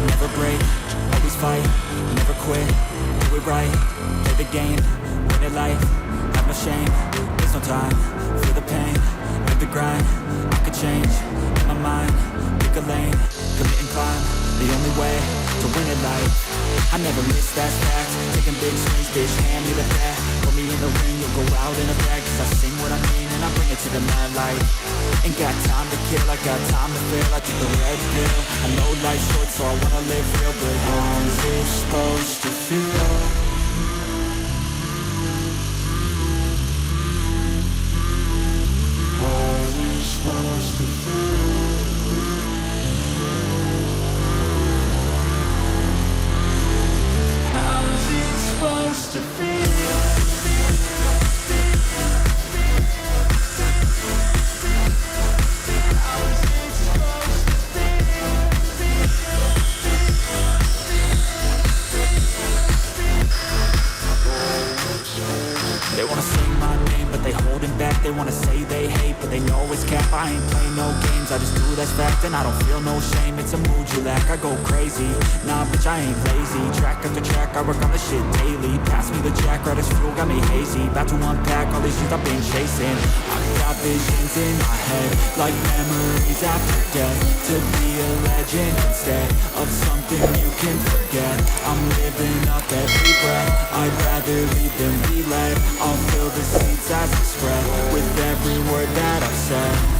Never break, always fight, never quit, do it right, play the game, win it life, have no shame, there's no time, feel the pain, live the grind, I could change, in my mind, pick a lane, commit and climb, the only way to win it life, I never miss, that's fact, taking big swings, bitch, hand me the bat, put me in the ring, you'll go out in a bag, cause I sing what I mean and I bring it to the mad light. Ain't got time to kill, I got time to feel. I took the red pill, I know life's short so I wanna live real. But how's it supposed to feel? How's it supposed to feel? How's it supposed to feel? They wanna say my name, but they holding back. They wanna say they hate, but they know it's cap. I ain't play no games, I just do that's fact. And I don't feel no shame, it's a mood you lack. I go crazy, nah bitch I ain't lazy. Track after track, I work on the shit daily. Pass me the jack, right as fuel, got me hazy. About to unpack all these shit I've been chasing. I got visions in my head, like memories after death. To be a legend instead of something you can forget. I'm living up every breath, I'd rather lead than be led. I'll fill the seeds as I spread with every word that I've said.